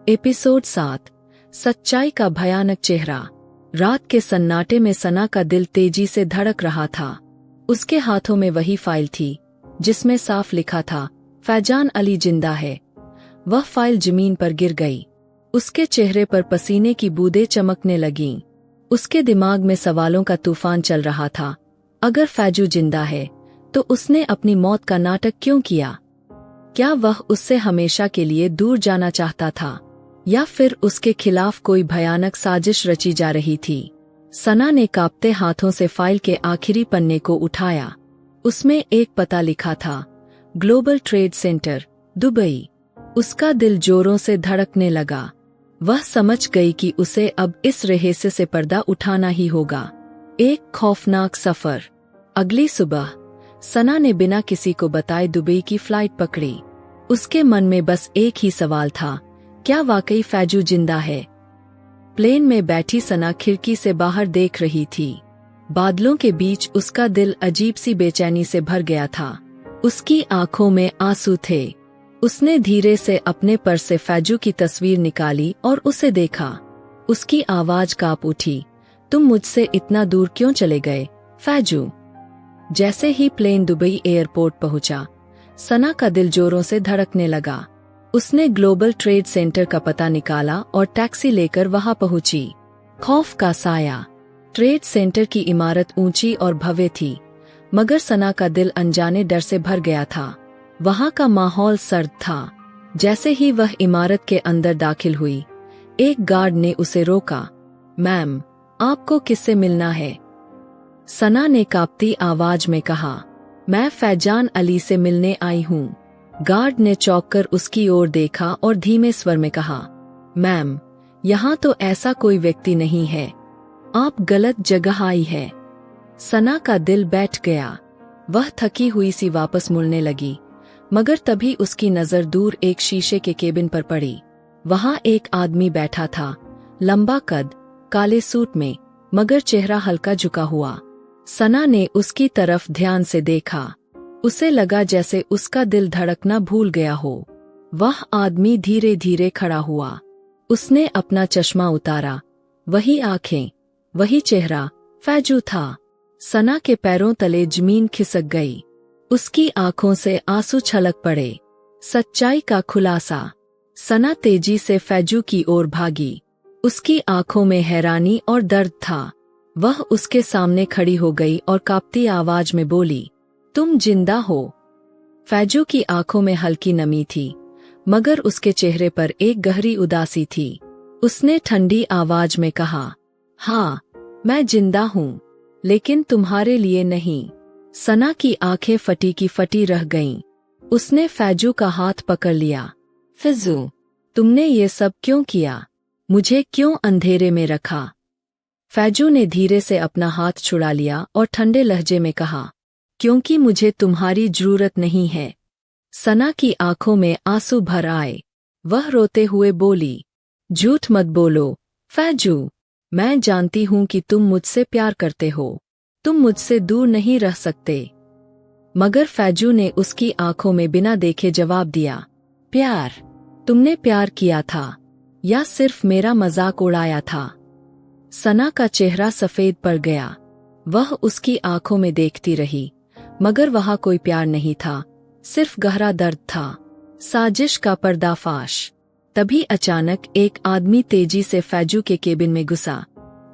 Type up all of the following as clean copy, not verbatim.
Episode 7। सच्चाई का भयानक चेहरा। रात के सन्नाटे में सना का दिल तेजी से धड़क रहा था। उसके हाथों में वही फाइल थी जिसमें साफ लिखा था, फैजान अली जिंदा है। वह फाइल जमीन पर गिर गई। उसके चेहरे पर पसीने की बूंदें चमकने लगीं। उसके दिमाग में सवालों का तूफान चल रहा था। अगर फैजू जिंदा है तो उसने अपनी मौत का नाटक क्यों किया? क्या वह उससे हमेशा के लिए दूर जाना चाहता था, या फिर उसके खिलाफ कोई भयानक साजिश रची जा रही थी? सना ने कांपते हाथों से फाइल के आखिरी पन्ने को उठाया। उसमें एक पता लिखा था, ग्लोबल ट्रेड सेंटर, दुबई। उसका दिल जोरों से धड़कने लगा। वह समझ गई कि उसे अब इस रहस्य से पर्दा उठाना ही होगा। एक खौफनाक सफर। अगली सुबह सना ने बिना किसी को बताए दुबई की फ्लाइट पकड़ी। उसके मन में बस एक ही सवाल था, क्या वाकई फैजू जिंदा है? प्लेन में बैठी सना खिड़की से बाहर देख रही थी। बादलों के बीच उसका दिल अजीब सी बेचैनी से भर गया था। उसकी आंखों में आंसू थे। उसने धीरे से अपने पर्स से फैजू की तस्वीर निकाली और उसे देखा। उसकी आवाज कांप उठी, तुम मुझसे इतना दूर क्यों चले गए, फैजू? जैसे ही प्लेन दुबई एयरपोर्ट पहुंचा, सना का दिल जोरों से धड़कने लगा। उसने ग्लोबल ट्रेड सेंटर का पता निकाला और टैक्सी लेकर वहां पहुंची। खौफ का साया। ट्रेड सेंटर की इमारत ऊंची और भव्य थी, मगर सना का दिल अनजाने डर से भर गया था। वहां का माहौल सर्द था। जैसे ही वह इमारत के अंदर दाखिल हुई, एक गार्ड ने उसे रोका। मैम, आपको किससे मिलना है? सना ने कांपती आवाज में कहा, मैं फैजान अली से मिलने आई हूँ। गार्ड ने चौंककर उसकी ओर देखा और धीमे स्वर में कहा, मैम, यहाँ तो ऐसा कोई व्यक्ति नहीं है। आप गलत जगह आई है। सना का दिल बैठ गया। वह थकी हुई सी वापस मुड़ने लगी, मगर तभी उसकी नजर दूर एक शीशे के केबिन पर पड़ी। वहां एक आदमी बैठा था, लंबा कद, काले सूट में, मगर चेहरा हल्का झुका हुआ। सना ने उसकी तरफ ध्यान से देखा। उसे लगा जैसे उसका दिल धड़कना भूल गया हो। वह आदमी धीरे धीरे खड़ा हुआ। उसने अपना चश्मा उतारा। वही आंखें, वही चेहरा, फैजू था। सना के पैरों तले जमीन खिसक गई। उसकी आंखों से आंसू छलक पड़े। सच्चाई का खुलासा। सना तेजी से फैजू की ओर भागी। उसकी आंखों में हैरानी और दर्द था। वह उसके सामने खड़ी हो गई और कांपती आवाज में बोली, तुम जिंदा हो? फैजू की आंखों में हल्की नमी थी, मगर उसके चेहरे पर एक गहरी उदासी थी। उसने ठंडी आवाज में कहा, हाँ, मैं जिंदा हूँ, लेकिन तुम्हारे लिए नहीं। सना की आंखें फटी की फटी रह गईं। उसने फैजू का हाथ पकड़ लिया। फैजू, तुमने ये सब क्यों किया? मुझे क्यों अंधेरे में रखा? फैजू ने धीरे से अपना हाथ छुड़ा लिया और ठंडे लहजे में कहा, क्योंकि मुझे तुम्हारी जरूरत नहीं है। सना की आंखों में आंसू भर आए। वह रोते हुए बोली, झूठ मत बोलो फैजू। मैं जानती हूं कि तुम मुझसे प्यार करते हो। तुम मुझसे दूर नहीं रह सकते। मगर फैजू ने उसकी आंखों में बिना देखे जवाब दिया, प्यार? तुमने प्यार किया था, या सिर्फ मेरा मजाक उड़ाया था? सना का चेहरा सफेद पड़ गया। वह उसकी आंखों में देखती रही, मगर वहां कोई प्यार नहीं था, सिर्फ गहरा दर्द था। साजिश का पर्दाफाश। तभी अचानक एक आदमी तेजी से फैजू के केबिन में घुसा।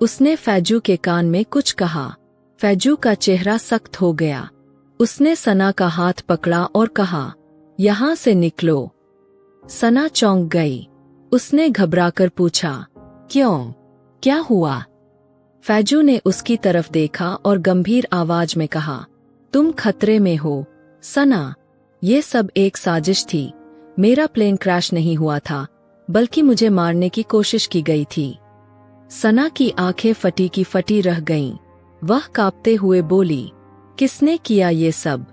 उसने फैजू के कान में कुछ कहा। फैजू का चेहरा सख्त हो गया। उसने सना का हाथ पकड़ा और कहा, यहाँ से निकलो। सना चौंक गई। उसने घबराकर पूछा, क्यों? क्या हुआ? फैजू ने उसकी तरफ देखा और गंभीर आवाज में कहा, तुम खतरे में हो सना। ये सब एक साजिश थी। मेरा प्लेन क्रैश नहीं हुआ था, बल्कि मुझे मारने की कोशिश की गई थी। सना की आंखें फटी की फटी रह गईं। वह कांपते हुए बोली, किसने किया ये सब?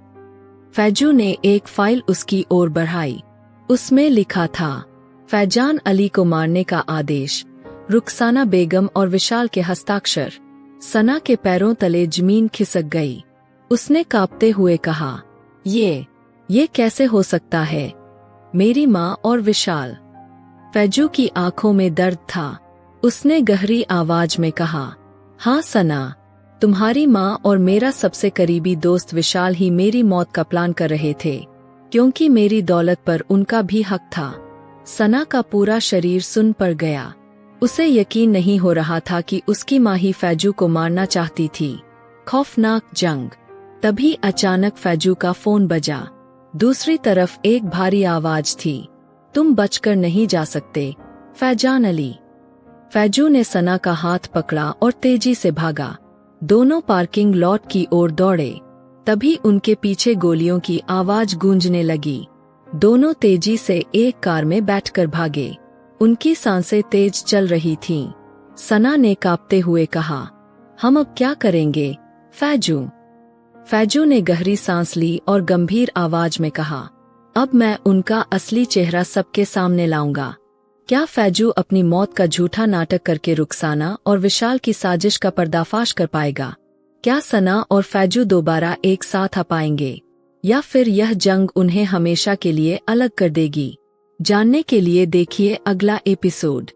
फैजू ने एक फाइल उसकी ओर बढ़ाई। उसमें लिखा था, फैजान अली को मारने का आदेश, रुखसाना बेगम और विशाल के हस्ताक्षर। सना के पैरों तले जमीन खिसक गई। उसने कांपते हुए कहा, ये कैसे हो सकता है? मेरी माँ और विशाल। फैजू की आंखों में दर्द था। उसने गहरी आवाज में कहा, हाँ सना, तुम्हारी माँ और मेरा सबसे करीबी दोस्त विशाल ही मेरी मौत का प्लान कर रहे थे, क्योंकि मेरी दौलत पर उनका भी हक था। सना का पूरा शरीर सुन पड़ गया। उसे यकीन नहीं हो रहा था कि उसकी माँ ही फैजू को मारना चाहती थी। खौफनाक जंग। तभी अचानक फैजू का फोन बजा। दूसरी तरफ एक भारी आवाज थी, तुम बचकर नहीं जा सकते, फैजान अली। फैजू ने सना का हाथ पकड़ा और तेजी से भागा। दोनों पार्किंग लॉट की ओर दौड़े। तभी उनके पीछे गोलियों की आवाज गूंजने लगी। दोनों तेजी से एक कार में बैठकर भागे। उनकी सांसें तेज चल रही थीं। सना ने कांपते हुए कहा, हम अब क्या करेंगे फैजू? फैजू ने गहरी सांस ली और गंभीर आवाज में कहा, अब मैं उनका असली चेहरा सबके सामने लाऊंगा। क्या फैजू अपनी मौत का झूठा नाटक करके रुखसाना और विशाल की साजिश का पर्दाफाश कर पाएगा? क्या सना और फैजू दोबारा एक साथ आ पाएंगे, या फिर यह जंग उन्हें हमेशा के लिए अलग कर देगी? जानने के लिए देखिए अगला एपिसोड।